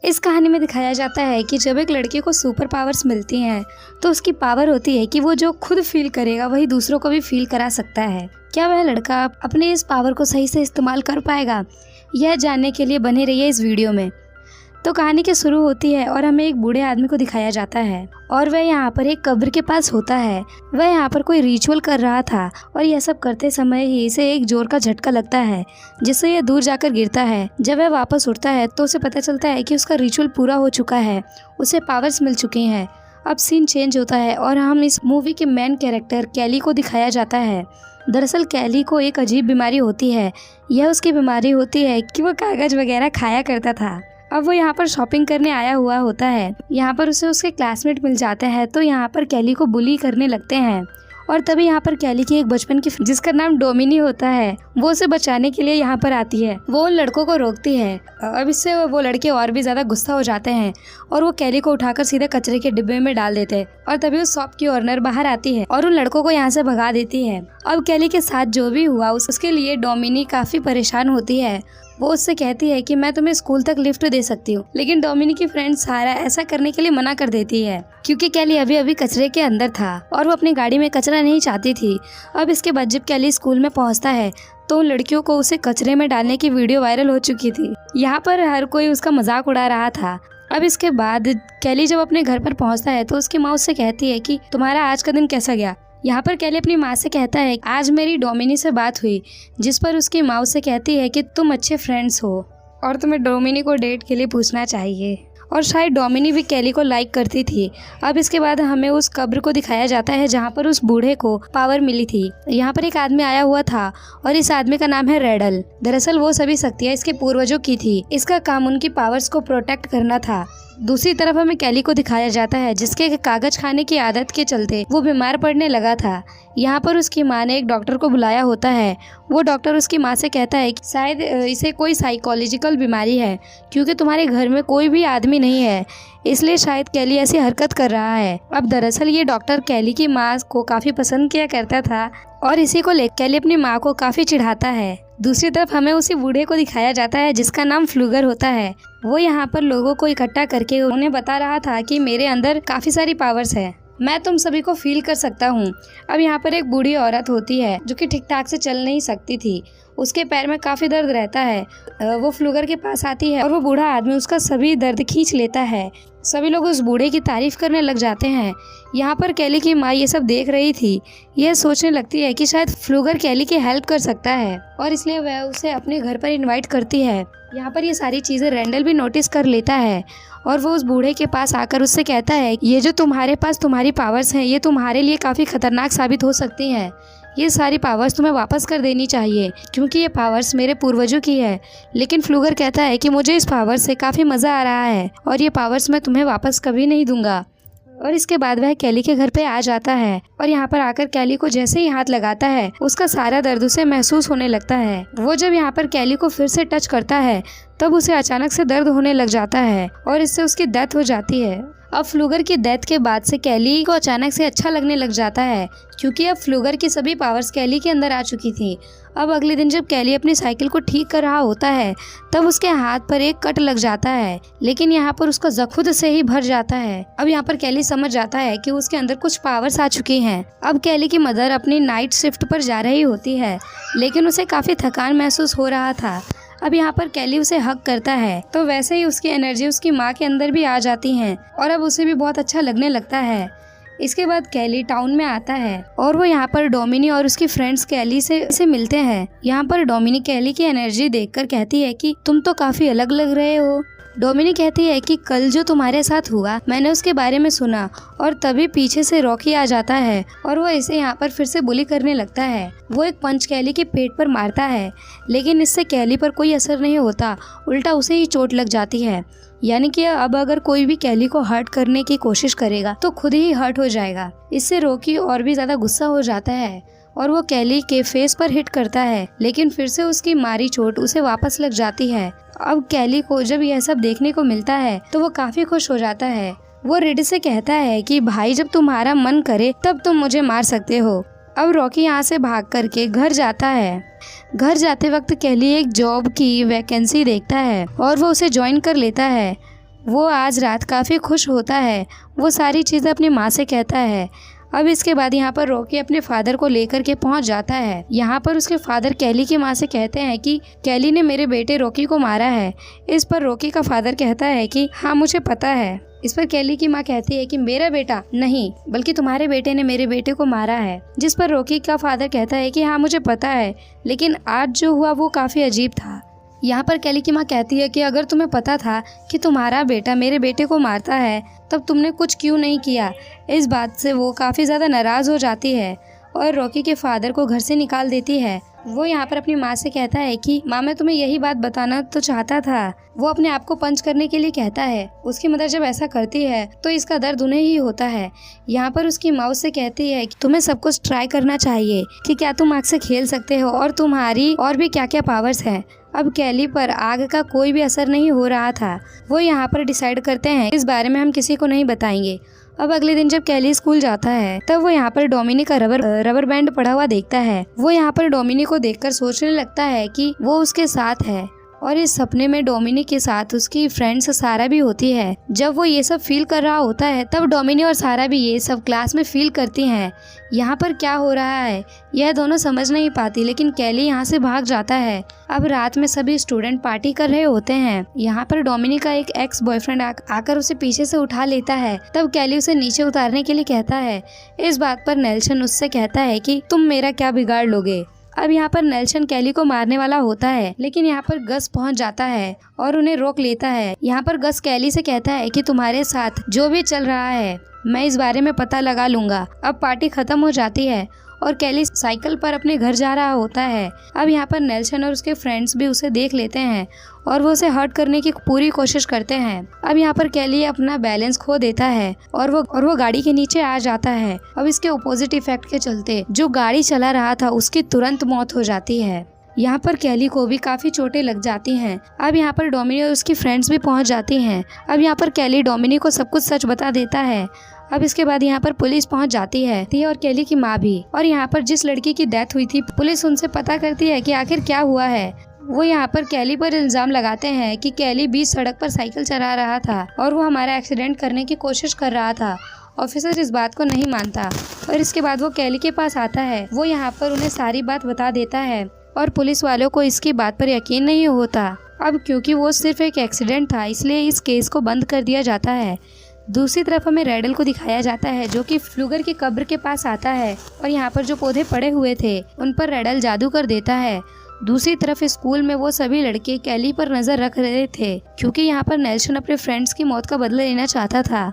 इस कहानी में दिखाया जाता है कि जब एक लड़के को सुपर पावर्स मिलती हैं तो उसकी पावर होती है कि वो जो खुद फील करेगा वही दूसरों को भी फील करा सकता है। क्या वह लड़का अपने इस पावर को सही से इस्तेमाल कर पाएगा, यह जानने के लिए बने रहिए इस वीडियो में। तो कहानी की शुरू होती है और हमें एक बूढ़े आदमी को दिखाया जाता है और वह यहाँ पर एक कब्र के पास होता है। वह यहाँ पर कोई रिचुअल कर रहा था और यह सब करते समय ही इसे एक जोर का झटका लगता है जिससे यह दूर जाकर गिरता है। जब वह वापस उठता है तो उसे पता चलता है कि उसका रिचुअल पूरा हो चुका है, उसे पावर्स मिल चुकी हैं। अब सीन चेंज होता है और हम इस मूवी के मेन कैरेक्टर कैली को दिखाया जाता है। दरअसल कैली को एक अजीब बीमारी होती है। यह उसकी बीमारी होती है कि वो कागज वगैरह खाया करता था। अब वो यहाँ पर शॉपिंग करने आया हुआ होता है। यहाँ पर उसे उसके क्लासमेट मिल जाते हैं तो यहाँ पर कैली को बुली करने लगते हैं और तभी यहाँ पर कैली की एक बचपन की जिसका नाम डोमिनी होता है वो उसे बचाने के लिए यहाँ पर आती है। वो उन लड़कों को रोकती है। अब इससे वो लड़के और भी ज्यादा गुस्सा हो जाते हैं और वो कैली को उठाकर सीधे कचरे के डिब्बे में डाल देते हैं और तभी उस शॉप की ओनर बाहर आती है और उन लड़कों को यहाँ से भगा देती है। अब कैली के साथ जो भी हुआ उसके लिए डोमिनी काफी परेशान होती है। वो उससे कहती है कि मैं तुम्हें स्कूल तक लिफ्ट दे सकती हूँ, लेकिन डोमिनी की फ्रेंड सारा ऐसा करने के लिए मना कर देती है क्योंकि कैली अभी अभी कचरे के अंदर था और वो अपनी गाड़ी में कचरा नहीं चाहती थी। अब इसके बाद जब कैली स्कूल में पहुँचता है तो उन लड़कियों को उसे कचरे में डालने की वीडियो वायरल हो चुकी थी। यहाँ पर हर कोई उसका मजाक उड़ा रहा था। अब इसके बाद कैली जब अपने घर पर पहुँचता है तो उसकी माँ उससे कहती है कि तुम्हारा आज का दिन कैसा गया। यहाँ पर कैली अपनी माँ से कहता है आज मेरी डोमिनी से बात हुई, जिस पर उसकी माँ उससे कहती है कि तुम अच्छे फ्रेंड्स हो और तुम्हें डोमिनी को डेट के लिए पूछना चाहिए। और शायद डोमिनी भी कैली को लाइक करती थी। अब इसके बाद हमें उस कब्र को दिखाया जाता है जहाँ पर उस बूढ़े को पावर मिली थी। यहाँ पर एक आदमी आया हुआ था और इस आदमी का नाम है रेडल। दरअसल वो सभी शक्तियाँ इसके पूर्वजों की थी। इसका काम उनकी पावर्स को प्रोटेक्ट करना था। दूसरी तरफ हमें कैली को दिखाया जाता है जिसके कागज खाने की आदत के चलते वो बीमार पड़ने लगा था। यहाँ पर उसकी माँ ने एक डॉक्टर को बुलाया होता है। वो डॉक्टर उसकी माँ से कहता है कि शायद इसे कोई साइकोलॉजिकल बीमारी है क्योंकि तुम्हारे घर में कोई भी आदमी नहीं है, इसलिए शायद कैली ऐसी हरकत कर रहा है। अब दरअसल ये डॉक्टर कैली की माँ को काफी पसंद किया करता था और इसी को लेकर कैली अपनी माँ को काफी चिढ़ाता है। दूसरी तरफ हमें उसी बूढ़े को दिखाया जाता है जिसका नाम फ्लूगर होता है। वो यहाँ पर लोगों को इकट्ठा करके उन्हें बता रहा था कि मेरे अंदर काफी सारी पावर्स है, मैं तुम सभी को फील कर सकता हूँ। अब यहाँ पर एक बूढ़ी औरत होती है जो कि ठीक ठाक से चल नहीं सकती थी, उसके पैर में काफी दर्द रहता है। वो फ्लूगर के पास आती है और वो बूढ़ा आदमी उसका सभी दर्द खींच लेता है। सभी लोग उस बूढ़े की तारीफ करने लग जाते हैं। यहाँ पर कैली की माँ ये सब देख रही थी। यह सोचने लगती है कि शायद फ्लूगर कैली की हेल्प कर सकता है और इसलिए वह उसे अपने घर पर इनवाइट करती है। यहाँ पर ये सारी चीजें रेंडल भी नोटिस कर लेता है और वो उस बूढ़े के पास आकर उससे कहता है ये जो तुम्हारे पास तुम्हारी पावर्स हैं ये तुम्हारे लिए काफी खतरनाक साबित हो सकती हैं। ये सारी पावर्स तुम्हें वापस कर देनी चाहिए क्योंकि ये पावर्स मेरे पूर्वजों की है। लेकिन फ्लूगर कहता है कि मुझे इस पावर्स से काफी मजा आ रहा है और ये पावर्स मैं तुम्हें वापस कभी नहीं दूंगा। और इसके बाद वह कैली के घर पे आ जाता है और यहाँ पर आकर कैली को जैसे ही हाथ लगाता है उसका सारा दर्द उसे महसूस होने लगता है। वो जब यहाँ पर कैली को फिर से टच करता है तब उसे अचानक से दर्द होने लग जाता है और इससे उसकी डेथ हो जाती है। अब फ्लूगर की डेथ के बाद से कैली को अचानक से अच्छा लगने लग जाता है क्योंकि अब फ्लूगर की सभी पावर्स कैली के अंदर आ चुकी थी। अब अगले दिन जब कैली अपनी साइकिल को ठीक कर रहा होता है तब उसके हाथ पर एक कट लग जाता है, लेकिन यहाँ पर उसका जख्म खुद से ही भर जाता है। अब यहाँ पर कैली समझ जाता है कि उसके अंदर कुछ पावर्स आ चुकी हैं। अब कैली की मदर अपनी नाइट शिफ्ट पर जा रही होती है लेकिन उसे काफी थकान महसूस हो रहा था। अब यहाँ पर कैली उसे हग करता है तो वैसे ही उसकी एनर्जी उसकी माँ के अंदर भी आ जाती है और अब उसे भी बहुत अच्छा लगने लगता है। इसके बाद कैली टाउन में आता है और वो यहाँ पर डोमिनी और उसकी फ्रेंड्स कैली से मिलते हैं। यहाँ पर डोमिनी कैली की एनर्जी देखकर कहती है कि तुम तो काफी अलग लग रहे हो। डोमिनी कहती है कि कल जो तुम्हारे साथ हुआ मैंने उसके बारे में सुना और तभी पीछे से रॉकी आ जाता है और वो इसे यहाँ पर फिर से बुली करने लगता है। वो एक पंच कैली के पेट पर मारता है लेकिन इससे कैली पर कोई असर नहीं होता, उल्टा उसे ही चोट लग जाती है। यानी कि अब अगर कोई भी कैली को हर्ट करने की कोशिश करेगा तो खुद ही हर्ट हो जाएगा। इससे रॉकी और भी ज्यादा गुस्सा हो जाता है और वो कैली के फेस पर हिट करता है लेकिन फिर से उसकी मारी चोट उसे वापस लग जाती है। अब कैली को जब यह सब देखने को मिलता है तो वो काफी खुश हो जाता है। वो रेड से कहता है कि भाई जब तुम्हारा मन करे तब तुम मुझे मार सकते हो। अब रॉकी यहाँ से भाग करके घर जाता है। घर जाते वक्त कैली एक जॉब की वैकेंसी देखता है और वो उसे ज्वाइन कर लेता है। वो आज रात काफ़ी खुश होता है। वो सारी चीज़ें अपनी माँ से कहता है। अब इसके बाद यहाँ पर रॉकी अपने फादर को लेकर के पहुँच जाता है। यहाँ पर उसके फादर कैली की माँ से कहते हैं कि कैली ने मेरे बेटे रॉकी को मारा है। इस पर रॉकी का फादर कहता है कि हाँ मुझे पता है। इस पर कैली की माँ कहती है कि मेरा बेटा नहीं, बल्कि तुम्हारे बेटे ने मेरे बेटे को मारा है। जिस पर रॉकी का फादर कहता है कि हाँ मुझे पता है, लेकिन आज जो हुआ वो काफ़ी अजीब था। यहाँ पर कैली की माँ कहती है कि अगर तुम्हें पता था कि तुम्हारा बेटा मेरे बेटे को मारता है तब तुमने कुछ क्यों नहीं किया। इस बात से वो काफ़ी ज़्यादा नाराज़ हो जाती है और रॉकी के फादर को घर से निकाल देती है। वो यहाँ पर अपनी माँ से कहता है कि माँ मैं तुम्हें यही बात बताना तो चाहता था। वो अपने आप को पंच करने के लिए कहता है। उसकी मदर जब ऐसा करती है तो इसका दर्द उन्हें ही होता है। यहाँ पर उसकी माँ उससे कहती है कि तुम्हें सब कुछ ट्राई करना चाहिए कि क्या तुम आग से खेल सकते हो और तुम्हारी और भी क्या क्या पावर्स हैं। अब कैली पर आग का कोई भी असर नहीं हो रहा था। वो यहाँ पर डिसाइड करते हैं इस बारे में हम किसी को नहीं बताएंगे। अब अगले दिन जब कैली स्कूल जाता है तब वो यहाँ पर डोमिनी का रबर बैंड पड़ा हुआ देखता है। वो यहाँ पर डोमिनी को देखकर सोचने लगता है कि वो उसके साथ है और इस सपने में डोमिनी के साथ उसकी फ्रेंड्स सारा भी होती है। जब वो ये सब फील कर रहा होता है तब डोमिनी और सारा भी ये सब क्लास में फील करती हैं। यहाँ पर क्या हो रहा है यह दोनों समझ नहीं पाती, लेकिन कैली यहाँ से भाग जाता है। अब रात में सभी स्टूडेंट पार्टी कर रहे होते हैं। यहाँ पर डोमिनी का एक एक्स बॉयफ्रेंड आकर उसे पीछे से उठा लेता है। तब कैली उसे नीचे उतारने के लिए कहता है। इस बात पर नेल्सन उससे कहता है कि तुम मेरा क्या बिगाड़ लोगे। अब यहाँ पर नेल्सन कैली को मारने वाला होता है, लेकिन यहाँ पर गस पहुँच जाता है और उन्हें रोक लेता है। यहाँ पर गस कैली से कहता है कि तुम्हारे साथ जो भी चल रहा है मैं इस बारे में पता लगा लूंगा। अब पार्टी खत्म हो जाती है और कैली साइकिल पर अपने घर जा रहा होता है। अब यहाँ पर नेल्सन और उसके फ्रेंड्स भी उसे देख लेते हैं और वो उसे हर्ट करने की पूरी कोशिश करते हैं। अब यहाँ पर कैली अपना बैलेंस खो देता है और वो गाड़ी के नीचे आ जाता है। अब इसके ऑपोजिट इफेक्ट के चलते जो गाड़ी चला रहा था उसकी तुरंत मौत हो जाती है। यहाँ पर कैली को भी काफी चोटें लग जाती हैं। अब यहाँ पर डोमिनी और उसकी फ्रेंड्स भी पहुँच जाती हैं। अब यहाँ पर कैली डोमिनी को सब कुछ सच बता देता है। अब इसके बाद यहाँ पर पुलिस पहुँच जाती है और कैली की माँ भी। और यहाँ पर जिस लड़की की डेथ हुई थी पुलिस उनसे पता करती है कि आखिर क्या हुआ है। वो यहाँ पर कैली पर इल्जाम लगाते हैं कि कैली बीच सड़क पर साइकिल चला रहा था और वो हमारा एक्सीडेंट करने की कोशिश कर रहा था। ऑफिसर इस बात को नहीं मानता और इसके बाद वो कैली के पास आता है। वो यहाँ पर उन्हें सारी बात बता देता है और पुलिस वालों को इसकी बात पर यकीन नहीं होता। अब क्योंकि वो सिर्फ एक एक्सीडेंट था इसलिए इस केस को बंद कर दिया जाता है। दूसरी तरफ हमें रेडल को दिखाया जाता है जो कि फ्लूगर की कब्र के पास आता है और यहाँ पर जो पौधे पड़े हुए थे उन पर रेडल जादू कर देता है। दूसरी तरफ स्कूल में वो सभी लड़के कैली पर नजर रख रहे थे क्योंकि यहाँ पर नेल्सन अपने फ्रेंड्स की मौत का बदला लेना चाहता था।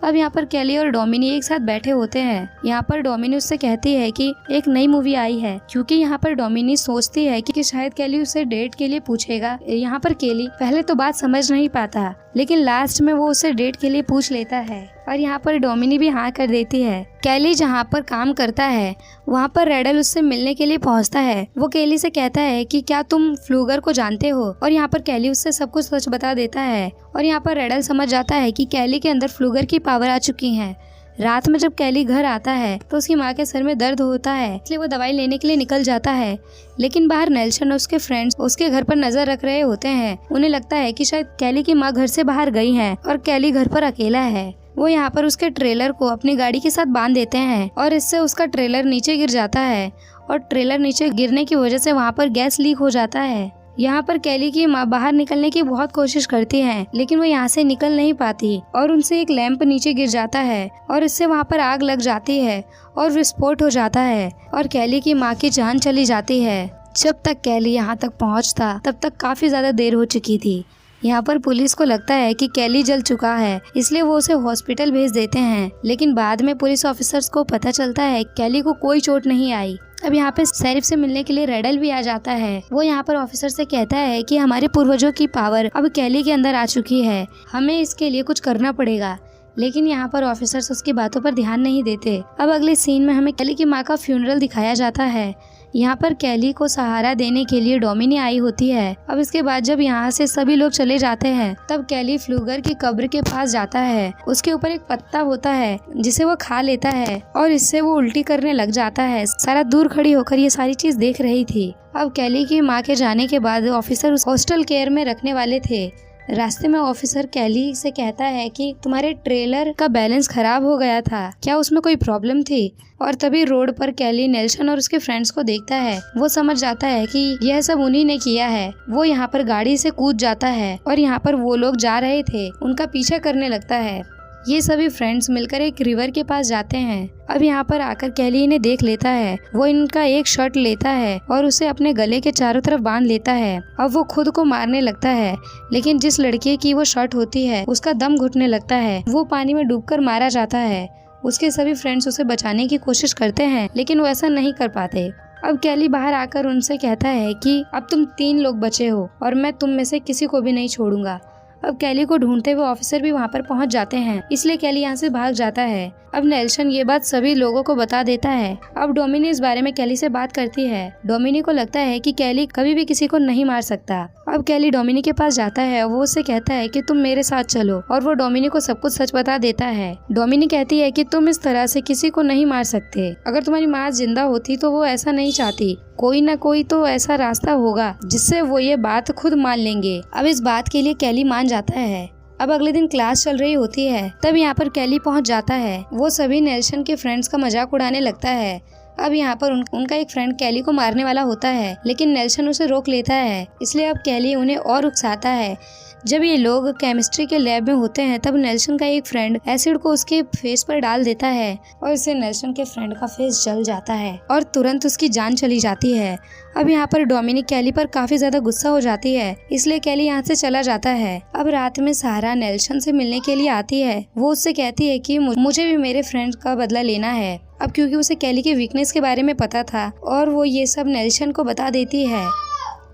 अब यहाँ पर कैली और डोमिनी एक साथ बैठे होते हैं। यहाँ पर डोमिनी उससे कहती है कि एक नई मूवी आई है, क्योंकि यहाँ पर डोमिनी सोचती है कि शायद कैली उसे डेट के लिए पूछेगा। यहाँ पर कैली पहले तो बात समझ नहीं पाता, लेकिन लास्ट में वो उसे डेट के लिए पूछ लेता है और यहाँ पर डोमिनी भी हाँ कर देती है। कैली जहाँ पर काम करता है वहाँ पर रेडल उससे मिलने के लिए पहुँचता है। वो कैली से कहता है कि क्या तुम फ्लूगर को जानते हो, और यहाँ पर कैली उससे सब कुछ सच बता देता है और यहाँ पर रेडल समझ जाता है कि कैली के अंदर फ्लूगर की पावर आ चुकी है। रात में जब कैली घर आता है तो उसकी माँ के सर में दर्द होता है, इसलिए वो दवाई लेने के लिए निकल जाता है। लेकिन बाहर नेल्सन और उसके फ्रेंड्स उसके घर पर नजर रख रहे होते हैं। उन्हें लगता है कि शायद कैली की माँ घर से बाहर गई है और कैली घर पर अकेला है। वो यहाँ पर उसके ट्रेलर को अपनी गाड़ी के साथ बांध देते हैं और इससे उसका ट्रेलर नीचे गिर जाता है और ट्रेलर नीचे गिरने की वजह से वहाँ पर गैस लीक हो जाता है। यहाँ पर कैली की माँ बाहर निकलने की बहुत कोशिश करती है, लेकिन वो यहाँ से निकल नहीं पाती और उनसे एक लैंप नीचे गिर जाता है और इससे वहाँ पर आग लग जाती है और विस्फोट हो जाता है और कैली की माँ की जान चली जाती है। जब तक कैली यहाँ तक पहुँचता तब तक काफी ज्यादा देर हो चुकी थी। यहाँ पर पुलिस को लगता है कि कैली जल चुका है, इसलिए वो उसे हॉस्पिटल भेज देते हैं। लेकिन बाद में पुलिस ऑफिसर्स को पता चलता है कैली को कोई चोट नहीं आई। अब यहाँ पे शेरिफ से मिलने के लिए रेडल भी आ जाता है। वो यहाँ पर ऑफिसर से कहता है कि हमारे पूर्वजों की पावर अब कैली के अंदर आ चुकी है, हमें इसके लिए कुछ करना पड़ेगा। लेकिन यहाँ पर ऑफिसर्स उसकी बातों पर ध्यान नहीं देते। अब अगले सीन में हमें कैली की माँ का फ्यूनरल दिखाया जाता है। यहाँ पर कैली को सहारा देने के लिए डोमिनी आई होती है। अब इसके बाद जब यहाँ से सभी लोग चले जाते हैं तब कैली फ्लूगर की कब्र के पास जाता है। उसके ऊपर एक पत्ता होता है जिसे वो खा लेता है और इससे वो उल्टी करने लग जाता है। सारा दूर खड़ी होकर ये सारी चीज देख रही थी। अब कैली की माँ के जाने के बाद ऑफिसर उस हॉस्टल केयर में रखने वाले थे। रास्ते में ऑफिसर कैली से कहता है कि तुम्हारे ट्रेलर का बैलेंस खराब हो गया था, क्या उसमें कोई प्रॉब्लम थी? और तभी रोड पर कैली नेल्सन और उसके फ्रेंड्स को देखता है। वो समझ जाता है कि यह सब उन्हीं ने किया है। वो यहाँ पर गाड़ी से कूद जाता है और यहाँ पर वो लोग जा रहे थे उनका पीछा करने लगता है। ये सभी फ्रेंड्स मिलकर एक रिवर के पास जाते हैं। अब यहाँ पर आकर कैली इन्हें देख लेता है। वो इनका एक शर्ट लेता है और उसे अपने गले के चारों तरफ बांध लेता है। अब वो खुद को मारने लगता है, लेकिन जिस लड़के की वो शर्ट होती है उसका दम घुटने लगता है। वो पानी में डूबकर मारा जाता है। उसके सभी फ्रेंड्स उसे बचाने की कोशिश करते हैं, लेकिन वो ऐसा नहीं कर पाते। अब कैली बाहर आकर उनसे कहता है कि अब तुम 3 लोग बचे हो और मैं तुम में से किसी को भी नहीं छोड़ूंगा। अब कैली को ढूंढते हुए ऑफिसर भी वहाँ पर पहुँच जाते हैं, इसलिए कैली यहाँ से भाग जाता है। अब नेल्सन ये बात सभी लोगों को बता देता है। अब डोमिनी इस बारे में कैली से बात करती है। डोमिनी को लगता है कि कैली कभी भी किसी को नहीं मार सकता। अब कैली डोमिनी के पास जाता है। वो उससे कहता है कि तुम मेरे साथ चलो, और वो डोमिनी को सब कुछ सच बता देता है। डोमिनी कहती है कि तुम इस तरह से किसी को नहीं मार सकते। अगर तुम्हारी माँ जिंदा होती तो वो ऐसा नहीं चाहती। कोई ना कोई तो ऐसा रास्ता होगा जिससे वो ये बात खुद मान लेंगे। अब इस बात के लिए कैली मान जाता है। अब अगले दिन क्लास चल रही होती है, तब यहाँ पर कैली पहुँच जाता है। वो सभी नेल्सन के फ्रेंड्स का मजाक उड़ाने लगता है। अब यहाँ पर उनका एक फ्रेंड कैली को मारने वाला होता है, लेकिन नेल्सन उसे रोक लेता है। इसलिए अब कैली उन्हें और उकसाता है। जब ये लोग केमिस्ट्री के लैब में होते हैं, तब नेल्सन का एक फ्रेंड एसिड को उसके फेस पर डाल देता है और इससे नेल्सन के फ्रेंड का फेस जल जाता है और तुरंत उसकी जान चली जाती है। अब यहाँ पर डोमिनी कैली पर काफी ज्यादा गुस्सा हो जाती है, इसलिए कैली यहाँ से चला जाता है। अब रात में सारा नेल्सन से मिलने के लिए आती है। वो उससे कहती है कि मुझे भी मेरे फ्रेंड का बदला लेना है। अब क्योंकि उसे कैली के वीकनेस के बारे में पता था और वो ये सब नेल्सन को बता देती है।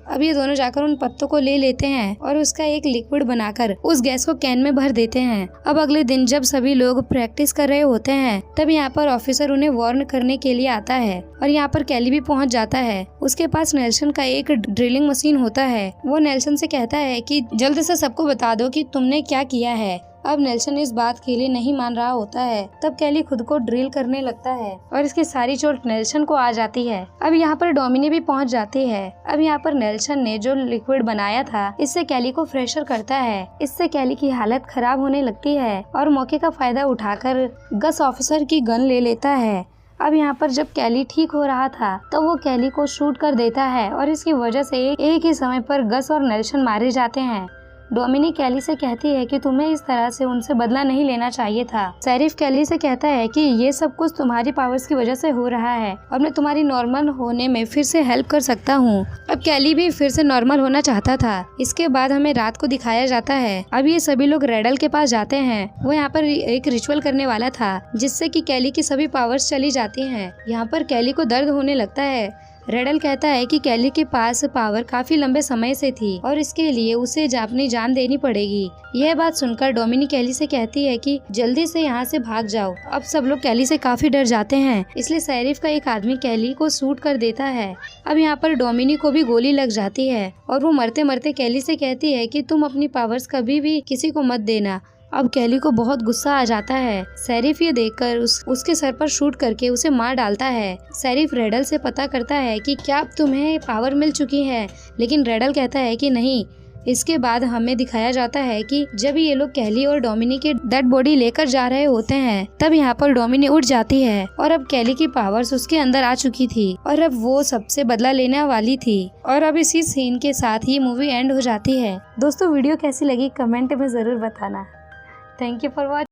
अब ये दोनों जाकर उन पत्तों को ले लेते हैं और उसका एक लिक्विड बनाकर उस गैस को कैन में भर देते हैं। अब अगले दिन जब सभी लोग प्रैक्टिस कर रहे होते हैं, तब यहाँ पर ऑफिसर उन्हें वार्न करने के लिए आता है और यहाँ पर कैली भी पहुँच जाता है। उसके पास नेल्सन का एक ड्रिलिंग मशीन होता है। वो नेल्सन से कहता है कि जल्द से सबको बता दो कि तुमने क्या किया है। अब नेल्सन इस बात के लिए नहीं मान रहा होता है। तब कैली खुद को ड्रिल करने लगता है और इसकी सारी चोट नेल्सन को आ जाती है। अब यहाँ पर डोमिनी भी पहुँच जाती है। अब यहाँ पर नेल्सन ने जो लिक्विड बनाया था, इससे कैली को फ्रेशर करता है। इससे कैली की हालत खराब होने लगती है और मौके का फायदा उठाकर गस ऑफिसर की गन ले लेता है। अब यहाँ पर जब कैली ठीक हो रहा था, तो वो कैली को शूट कर देता है और इसकी वजह से एक ही समय पर गस और नेल्सन मारे जाते हैं। डोमिनी कैली से कहती है कि तुम्हें इस तरह से उनसे बदला नहीं लेना चाहिए था। शेरिफ कैली से कहता है कि ये सब कुछ तुम्हारी पावर्स की वजह से हो रहा है और मैं तुम्हारी नॉर्मल होने में फिर से हेल्प कर सकता हूँ। अब कैली भी फिर से नॉर्मल होना चाहता था। इसके बाद हमें रात को दिखाया जाता है। अब ये सभी लोग रेडल के पास जाते हैं। वो यहाँ पर एक रिचुअल करने वाला था, जिससे कि कैली की सभी पावर्स चली जाती हैं। यहाँ पर कैली को दर्द होने लगता है। रेडल कहता है कि कैली के पास पावर काफी लंबे समय से थी और इसके लिए उसे अपनी जान देनी पड़ेगी। यह बात सुनकर डोमिनी कैली से कहती है कि जल्दी से यहाँ से भाग जाओ। अब सब लोग कैली से काफी डर जाते हैं, इसलिए शेरिफ का एक आदमी कैली को शूट कर देता है। अब यहाँ पर डोमिनी को भी गोली लग जाती है और वो मरते मरते कैली से कहती है कि तुम अपनी पावर्स कभी भी किसी को मत देना। अब कैली को बहुत गुस्सा आ जाता है। शेरिफ ये देखकर उसके सर पर शूट करके उसे मार डालता है। शेरिफ रेडल से पता करता है कि क्या अब तुम्हें पावर मिल चुकी है, लेकिन रेडल कहता है कि नहीं। इसके बाद हमें दिखाया जाता है कि जब ये लोग कैली और डोमिनी के डेड बॉडी लेकर जा रहे होते हैं, तब यहाँ पर डोमिनी उठ जाती है और अब कैली की पावर्स उसके अंदर आ चुकी थी और अब वो सबसे बदला लेने वाली थी। और अब इसी सीन के साथ ही मूवी एंड हो जाती है। दोस्तों, वीडियो कैसी लगी कमेंट में जरूर बताना। Thank you for watching.